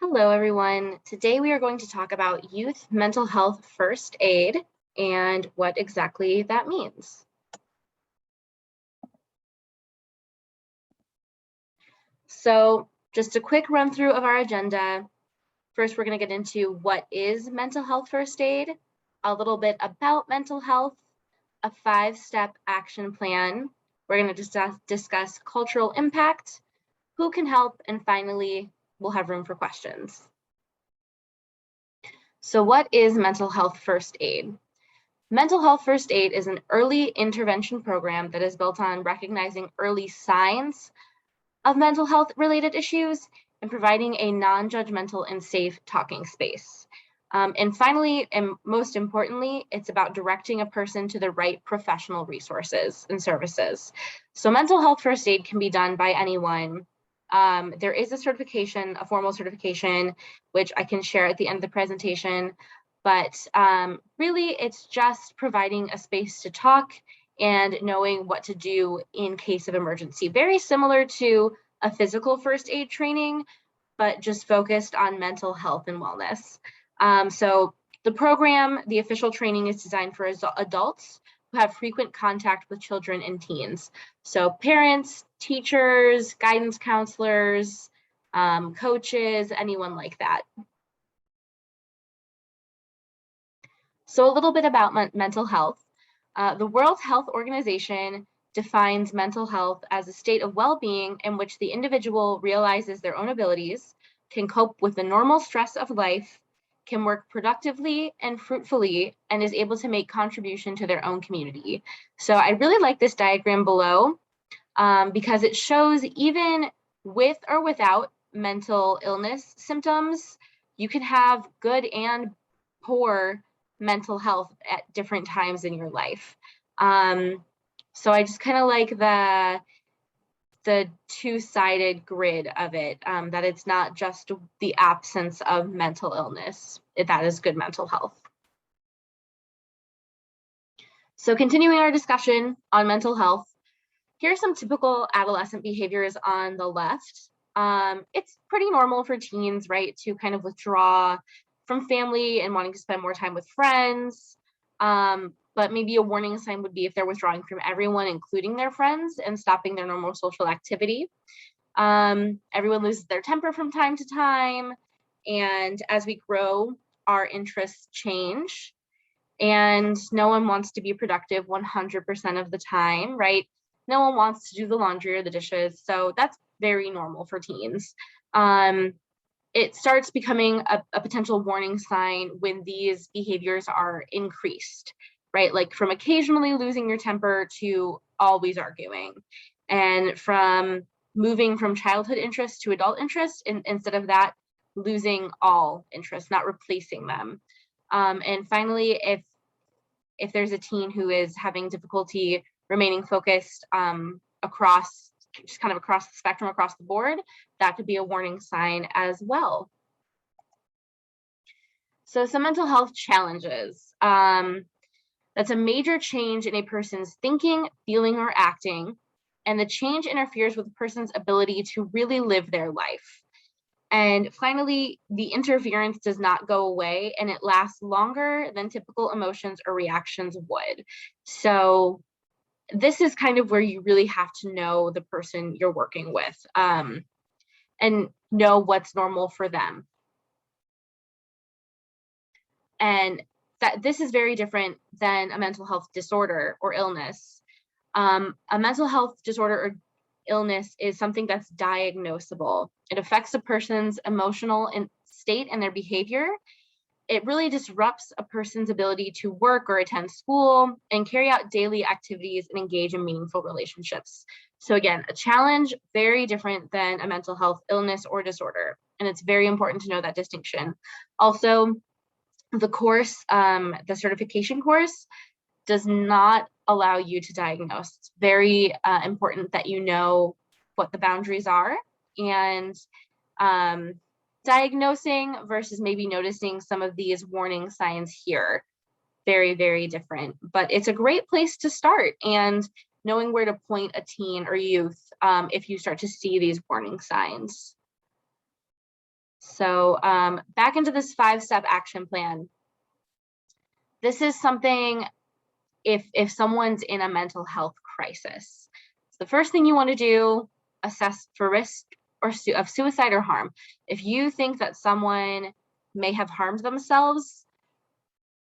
Hello, everyone. Today we are going to talk about youth mental health first aid and what exactly that means. So just a quick run through of our agenda. First, we're going to get into what is mental health first aid, a little bit about mental health, a 5-step action plan. We're going to discuss cultural impact, who can help, and finally, we'll have room for questions. So what is mental health first aid? Mental health first aid is an early intervention program that is built on recognizing early signs of mental health related issues and providing a non-judgmental and safe talking space. And finally, and most importantly, it's about directing a person to the right professional resources and services. So mental health first aid can be done by anyone. There is a certification, a formal certification, which I can share at the end of the presentation. But really, it's just providing a space to talk and knowing what to do in case of emergency. Very similar to a physical first aid training, but just focused on mental health and wellness. So the program, the official training is designed for adults who have frequent contact with children and teens. So parents, teachers, guidance counselors, coaches, anyone like that. So a little bit about mental health. The World Health Organization defines mental health as a state of well-being in which the individual realizes their own abilities, can cope with the normal stress of life, can work productively and fruitfully, and is able to make contribution to their own community. So I really like this diagram below because it shows even with or without mental illness symptoms, you can have good and poor mental health at different times in your life. So I just kind of like the two-sided grid of it, that it's not just the absence of mental illness, that is good mental health. So continuing our discussion on mental health, here are some typical adolescent behaviors on the left. It's pretty normal for teens, right, to kind of withdraw from family and wanting to spend more time with friends. But maybe a warning sign would be if they're withdrawing from everyone, including their friends, and stopping their normal social activity. Everyone loses their temper from time to time. And as we grow, our interests change. And no one wants to be productive 100% of the time, right? No one wants to do the laundry or the dishes. So that's very normal for teens. It starts becoming a potential warning sign when these behaviors are increased, right? Like from occasionally losing your temper to always arguing, and from moving from childhood interest to adult interest, and instead of that, losing all interest, not replacing them. And finally, if there's a teen who is having difficulty remaining focused across the spectrum, across the board, that could be a warning sign as well. So some mental health challenges. That's a major change in a person's thinking, feeling, or acting, and the change interferes with a person's ability to really live their life. And finally, the interference does not go away and it lasts longer than typical emotions or reactions would. So this is kind of where you really have to know the person you're working with, and know what's normal for them. And that this is very different than a mental health disorder or illness. A mental health disorder or illness is something that's diagnosable. It affects a person's emotional state and their behavior. It really disrupts a person's ability to work or attend school and carry out daily activities and engage in meaningful relationships. So again, a challenge very different than a mental health illness or disorder. And it's very important to know that distinction. Also, the course, the certification course, does not allow you to diagnose. It's very important that you know what the boundaries are, and diagnosing versus maybe noticing some of these warning signs here, very, very different. But it's a great place to start, and knowing where to point a teen or youth if you start to see these warning signs. So back into this 5-step action plan. This is something if someone's in a mental health crisis. So the first thing you want to do, assess for risk of suicide or harm. If you think that someone may have harmed themselves,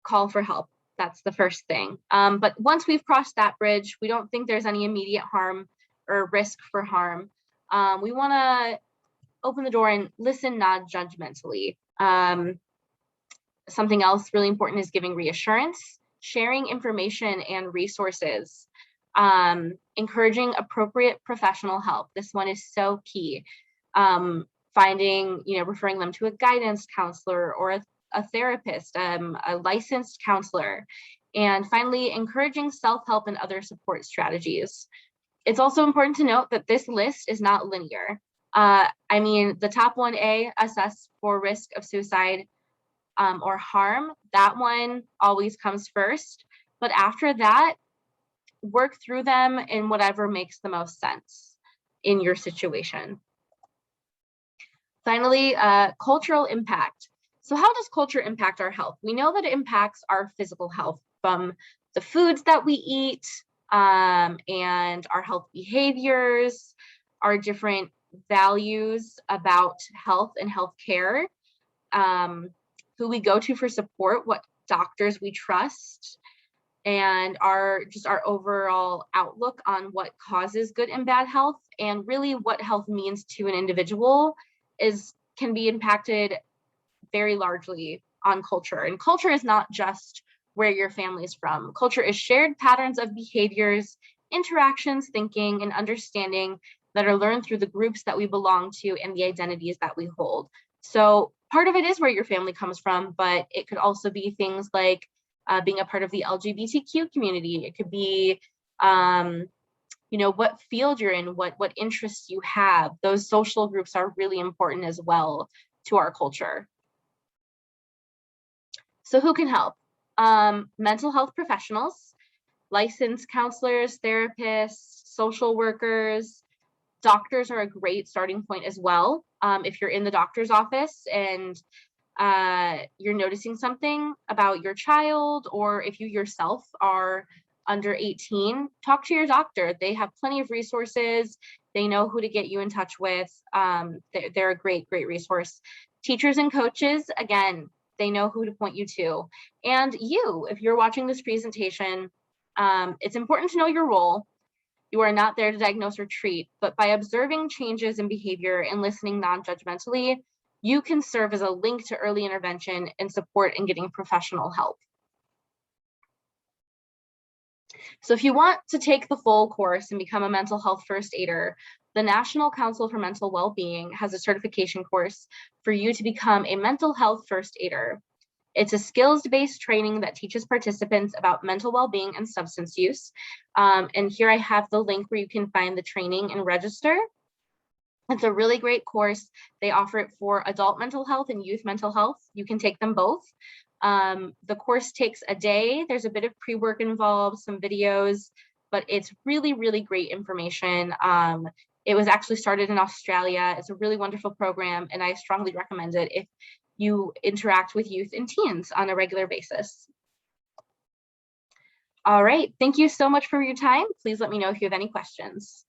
call for help. That's the first thing. But once we've crossed that bridge, we don't think there's any immediate harm or risk for harm. We want to open the door and listen non-judgmentally. Something else really important is giving reassurance, sharing information and resources, encouraging appropriate professional help. This one is so key. Referring them to a guidance counselor or a therapist, a licensed counselor. And finally, encouraging self-help and other support strategies. It's also important to note that this list is not linear. The top 1A, assess for risk of suicide or harm, that one always comes first. But after that, work through them in whatever makes the most sense in your situation. Finally, cultural impact. So how does culture impact our health? We know that it impacts our physical health from the foods that we eat and our health behaviors, our different values about health and healthcare, who we go to for support, what doctors we trust, and our overall outlook on what causes good and bad health, and really what health means to an individual can be impacted very largely on culture. And culture is not just where your family is from. Culture is shared patterns of behaviors, interactions, thinking, and understanding that are learned through the groups that we belong to and the identities that we hold. So part of it is where your family comes from, but it could also be things like being a part of the LGBTQ community. It could be, what field you're in, what interests you have. Those social groups are really important as well to our culture. So who can help? Mental health professionals, licensed counselors, therapists, social workers. Doctors are a great starting point as well. If you're in the doctor's office and you're noticing something about your child, or if you yourself are under 18, talk to your doctor. They have plenty of resources. They know who to get you in touch with. They're a great resource. Teachers and coaches, again, they know who to point you to. And you, if you're watching this presentation, it's important to know your role. You are not there to diagnose or treat, but by observing changes in behavior and listening non-judgmentally, you can serve as a link to early intervention and support in getting professional help. So if you want to take the full course and become a mental health first aider, the National Council for Mental Wellbeing has a certification course for you to become a mental health first aider. It's a skills-based training that teaches participants about mental well-being and substance use. And here I have the link where you can find the training and register. It's a really great course. They offer it for adult mental health and youth mental health. You can take them both. The course takes a day. There's a bit of pre-work involved, some videos, but it's really great information. It was actually started in Australia. It's a really wonderful program, and I strongly recommend it if you interact with youth and teens on a regular basis. All right, thank you so much for your time. Please let me know if you have any questions.